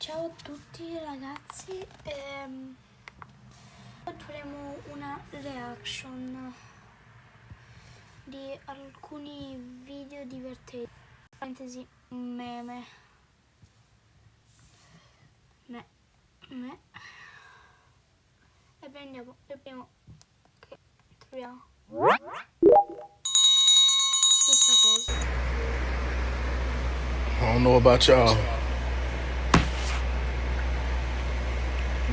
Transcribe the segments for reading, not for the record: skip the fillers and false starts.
Ciao a tutti ragazzi, oggi faremo una reaction di alcuni video divertenti, parentesi meme, e prendiamo il primo che troviamo, stessa cosa. I don't know about y'all,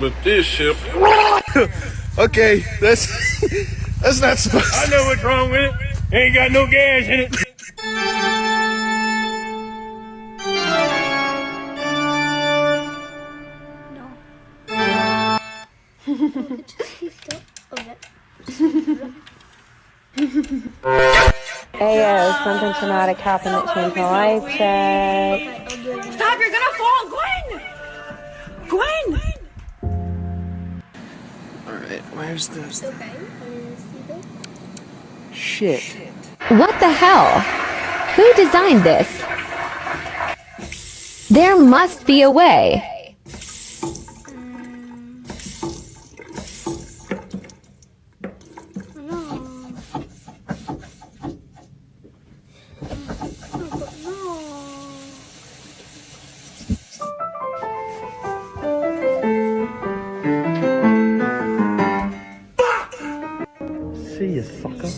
but this ship. Okay, that's not supposed to. I know what's wrong with it. It ain't got no gas in it. No. Ayo, something traumatic happened that changed my life. Check. Stop, you're gonna fall! Gwen! Alright, where's this? Okay. Shit. What the hell? Who designed this? There must be a way. See you, sucker.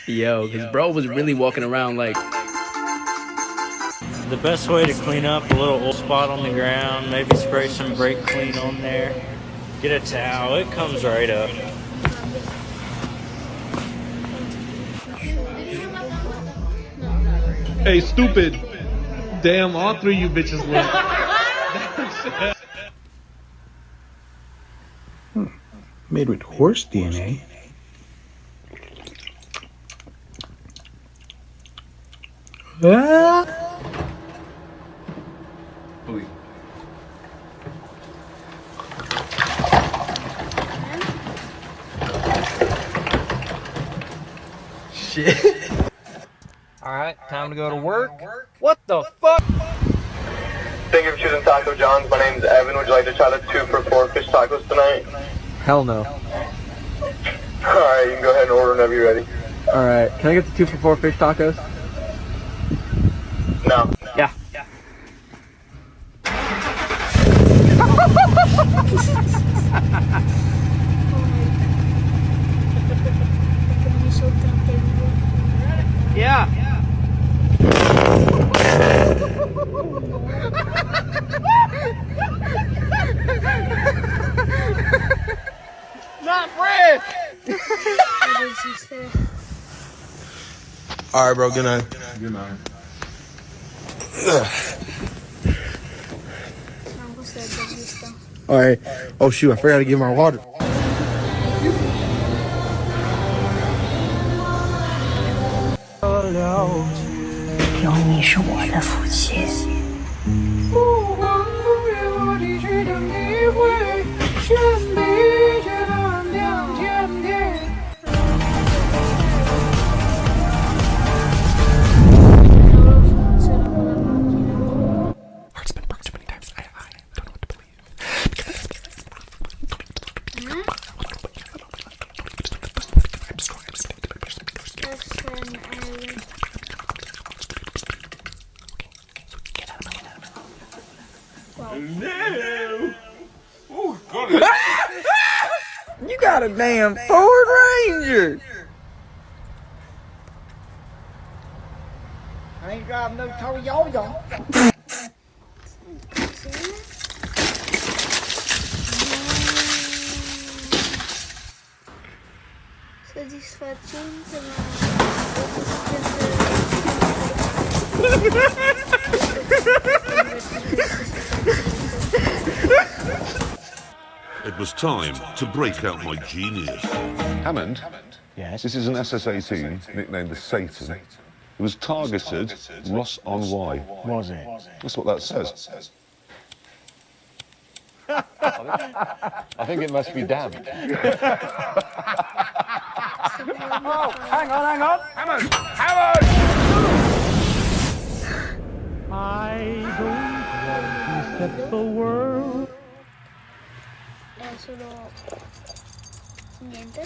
Yo, cause bro was really walking around like. The best way to clean up a little old spot on the ground, maybe spray some brake clean on there. Get a towel, it comes right up. Hey, stupid. Damn, all three of you bitches left. Made with horse DNA. Shit. Alright, time to go to work. What the fuck? Thank you for choosing Taco John's. My name's Evan. Would you like to try the 2 for $4 fish tacos tonight? Hell no. Alright, you can go ahead and order whenever you're ready. Alright, can I get the 2 for $4 fish tacos? No. Yeah. Yeah. Not Fred. Alright, bro, good night. Good night. Alright. Oh shoot, I forgot to get my water. Heart's been broken too many times. I don't know what to believe. I'm strong. No! Oh, God. You got a damn Ford Ranger! I ain't driving no Toyota. Soddisfacente, It was time to break out my genius. Hammond? Yes? This is an SS-18, nicknamed the Satan. It was targeted Ross on Y. Was it? That's what that says. I think it must be damned. Hang on. Hammond! I don't want to set the world. È solo... niente.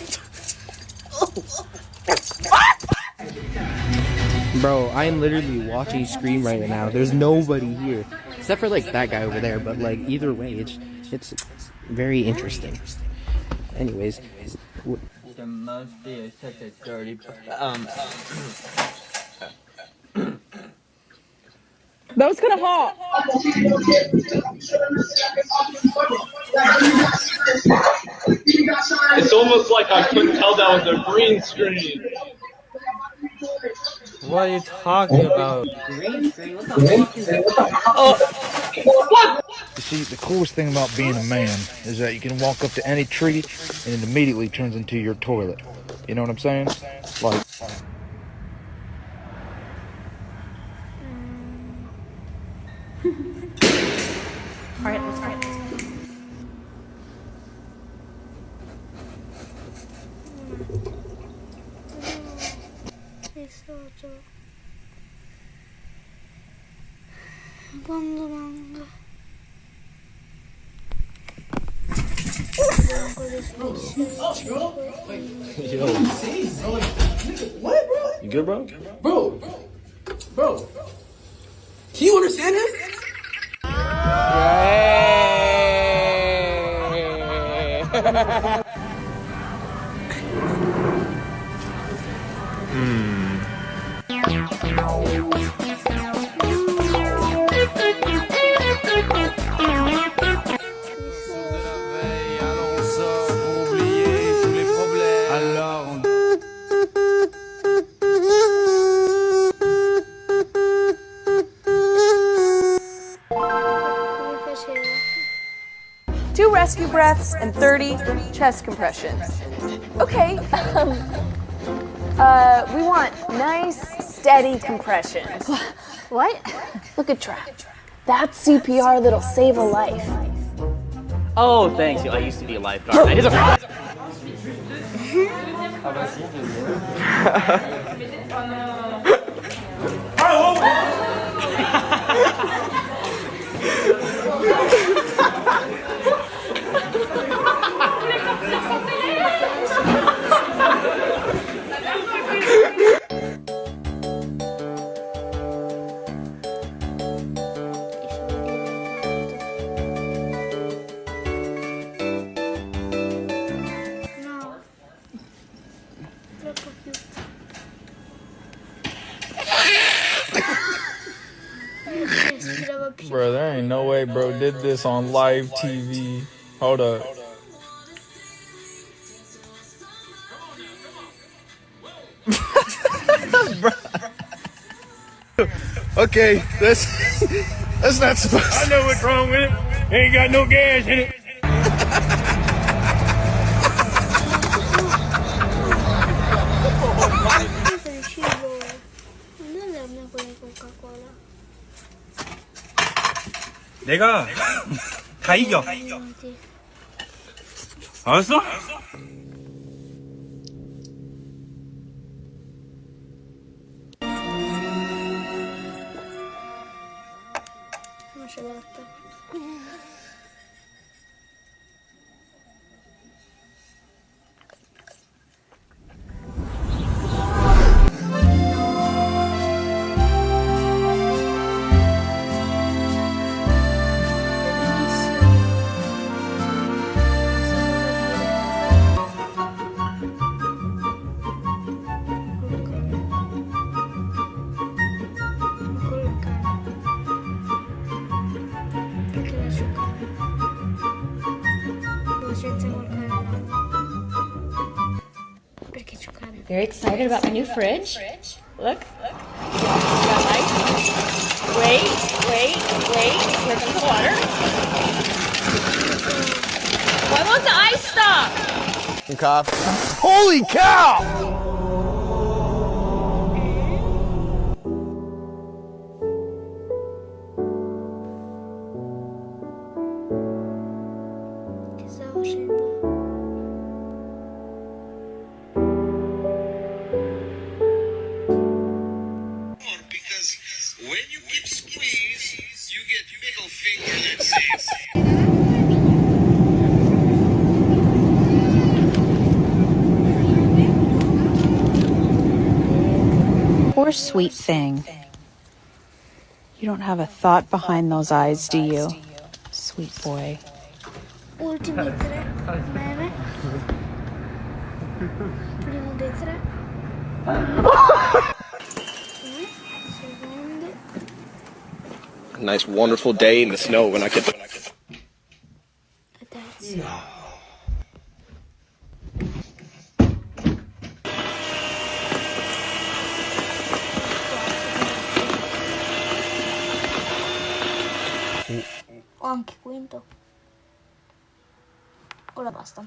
Bro, I am literally watching Scream right now. There's nobody here. Except for like that guy over there, but like either way, it's very interesting. Anyways, There must be such a dirty. That was kind of hot. It's almost like I couldn't tell that was a green screen. What are you talking about? Green screen? What the fuck is it? Oh! You see, the coolest thing about being a man is that you can walk up to any tree and it immediately turns into your toilet. You know what I'm saying? Like. Alright, let's go. Quando manca. yo. You good, bro? Bro. Can you understand him? Two rescue breaths and 30 chest compressions. Okay, we want nice, steady compressions. What? Look at track. That's CPR that'll save a life. Oh, thanks. I used to be a lifeguard. I just... Bro, there ain't no way bro did this on live TV. Hold up. Okay, that's not supposed to. I know what's wrong with it. Ain't got no gas in it. 내가 다 이겨. 알았어? Very excited about my new fridge. Look. Got ice. Wait. Here comes the water. Why won't the ice stop? Cough. Holy cow! a sweet thing. You don't have a thought behind those eyes, do you? Sweet boy. Ultimi 3 meme. Primo dei 3. Secondi. A nice, wonderful day in the snow when I get the. E terzi. O anche quinto. Ora basta.